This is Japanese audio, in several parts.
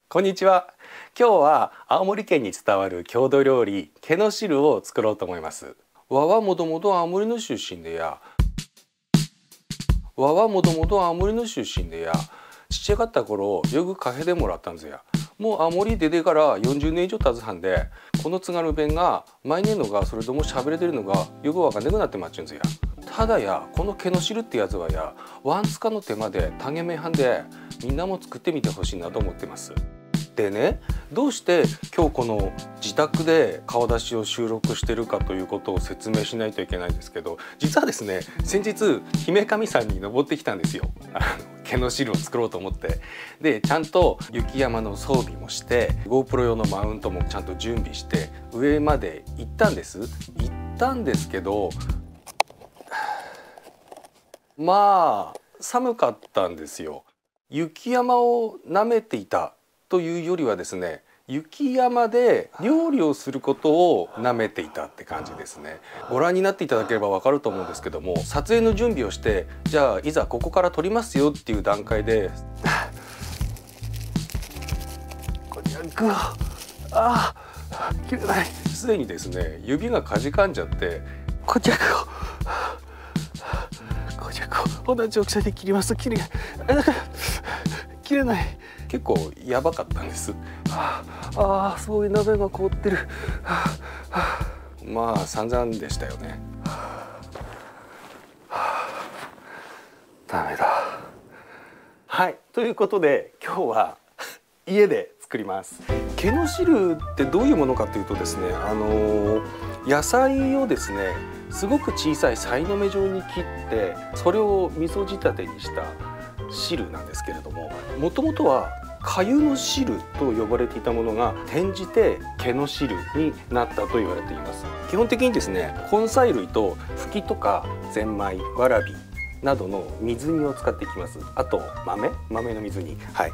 こんにちは。今日は青森県に伝わる郷土料理けの汁を作ろうと思います。わはもともと青森の出身でやちっちゃかった頃よくカフェでもらったんですや。もう青森出てから40年以上経つはんで、この津軽弁が毎年のがそれとも喋れてるのがよくわかんなくなってまっちゅうんですや。ただやこのけの汁ってやつはやワンツカの手間で種名はんで、みんなも作ってみてほしいなと思ってます。でね、どうして今日この自宅で顔出しを収録してるかということを説明しないといけないんですけど、実はですね、先日姫神山に登ってきたんですよ。毛の汁を作ろうと思って。でちゃんと雪山の装備もして GoPro 用のマウントもちゃんと準備して上まで行ったんですけど、まあ寒かったんですよ。雪山を舐めていたというよりはですね、雪山で料理をすることを舐めていたって感じですね。ご覧になっていただければわかると思うんですけども、撮影の準備をして、じゃあいざここから撮りますよっていう段階でこりゃぐわ切れない。すでにですね指がかじかんじゃって、こちゃくを同じ大きさで切りますと切れない。結構やばかったんです。すごい鍋が凍ってる。まあ散々でしたよね。ダメだ。はい、ということで今日は家で作ります。けの汁ってどういうものかというとですね、野菜をですねすごく小さいさいの目状に切って、それを味噌仕立てにした汁なんですけれども、もともとは粥の汁と呼ばれていたものが転じてけの汁になったと言われています。基本的にですね、根菜類とフキとかゼンマイ、わらびなどの水煮を使っていきます。あと豆の水煮、はい、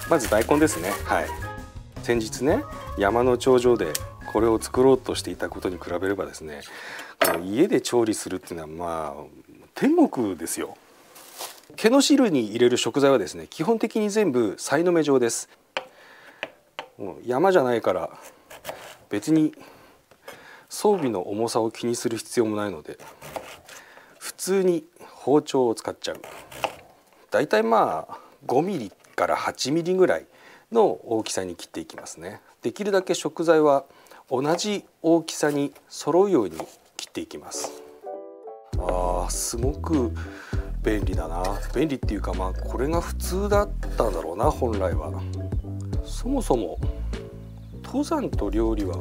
まず大根ですね。はい、先日ね山の頂上でこれを作ろうとしていたことに比べればですね、家で調理するっていうのはまあ天国ですよ。けの汁に入れる食材はですね、基本的に全部さいの目状です。もう山じゃないから別に装備の重さを気にする必要もないので、普通に包丁を使っちゃう。だいたいまあ5ミリから8ミリぐらいの大きさに切っていきますね。できるだけ食材は同じ大きさに揃うように切っていきます。すごく便利だな。便利っていうか、まあこれが普通だったんだろうな、本来は。そもそも登山と料理は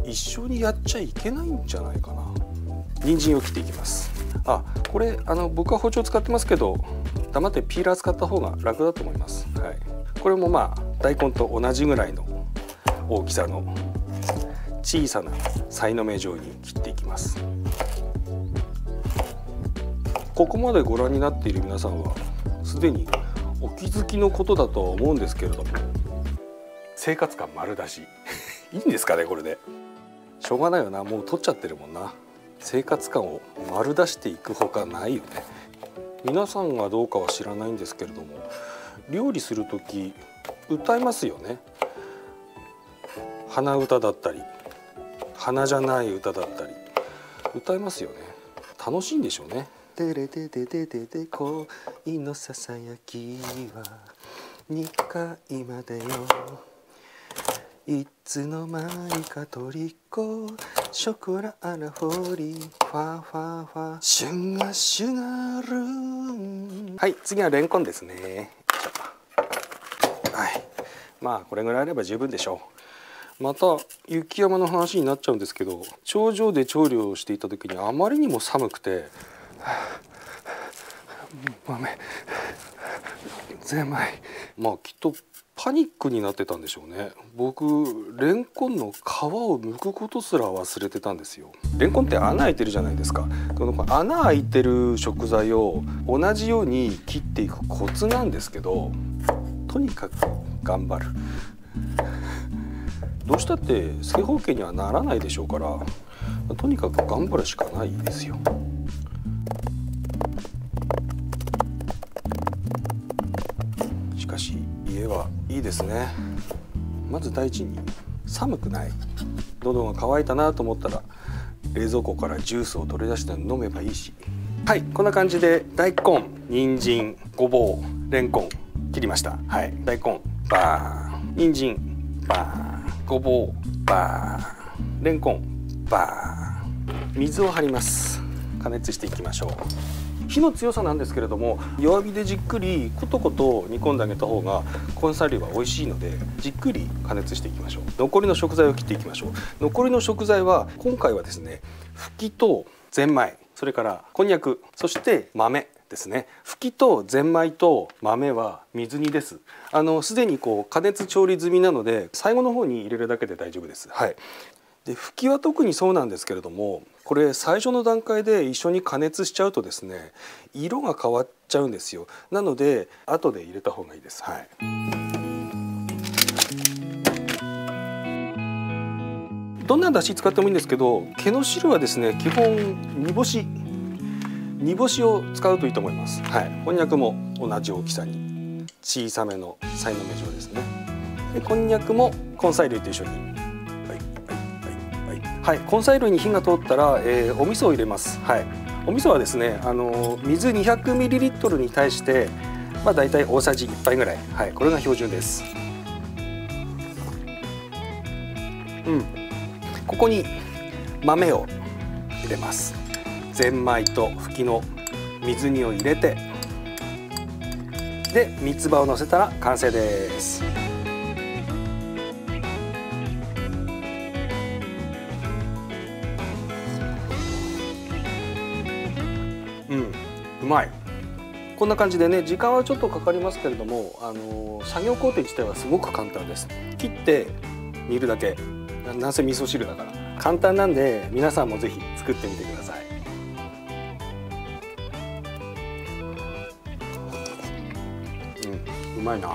一緒にやっちゃいけないんじゃないかな。人参を切っていきます。これ僕は包丁使ってますけど、黙ってピーラー使った方が楽だと思います。はい、これもまあ大根と同じぐらいの大きさの小さなさいの目状に切っていきます。ここまでご覧になっている皆さんはすでにお気づきのことだとは思うんですけれども、生活感丸出しいいんですかね、これで。しょうがないよな、もう取っちゃってるもんな。生活感を丸出していくほかないよね。皆さんがどうかは知らないんですけれども、料理する時歌いますよね。鼻歌だったり鼻じゃない歌だったり歌いますよね。楽しいんでしょうね。テレテテテテテ恋のささやきは2回までよ、いつの間にかトリコショコラアラフォリファファファシュガシュガルーン。はい、次はレンコンですね。はい、まあこれぐらいあれば十分でしょう。また雪山の話になっちゃうんですけど、頂上で調理をしていた時にあまりにも寒くて、ゼンマイ、まあきっとパニックになってたんでしょうね。僕レンコンの皮を剥くことすら忘れてたんですよ。レンコンって穴開いてるじゃないですか。この穴開いてる食材を同じように切っていくコツなんですけど、とにかく頑張る。どうしたって正方形にはならないでしょうから、とにかく頑張るしかないですよ。ですね。まず第一に寒くない、喉が渇いたなと思ったら冷蔵庫からジュースを取り出して飲めばいいし。はい、こんな感じで大根、人参、ごぼう、レンコン切りました。はい、大根バーン、人参バーン、ごぼうバーン、レンコンバーン。水を張ります。加熱していきましょう。火の強さなんですけれども、弱火でじっくりコトコト煮込んであげた方が根菜類は美味しいので、じっくり加熱していきましょう。残りの食材を切っていきましょう。残りの食材は今回はですね、ふきとゼンマイ、それからこんにゃく、そして豆ですね。ふきとゼンマイと豆は水煮です。すでに加熱調理済みなので、最後の方に入れるだけで大丈夫です。はい。で、ふきは特にそうなんですけれども、これ最初の段階で一緒に加熱しちゃうとですね、色が変わっちゃうんですよ。なので後で入れた方がいいです。はい。どんな出汁使ってもいいんですけど、毛の汁はですね、基本煮干しを使うといいと思います。はい。こんにゃくも同じ大きさに小さめのさいの目状ですね。で、こんにゃくも根菜類と一緒に。はい、根菜類に火が通ったら、お味噌を入れます。はい、お味噌はですね、水 200ml に対して、だいたい大さじ1杯ぐらい、はい、これが標準です。ここに豆を入れます。ゼンマイとふきの水煮を入れて、で三つ葉をのせたら完成です。うまい。こんな感じでね、時間はちょっとかかりますけれども、作業工程自体はすごく簡単です。切って煮るだけ。なんせ味噌汁だから簡単なんで、皆さんもぜひ作ってみてください。うまいな。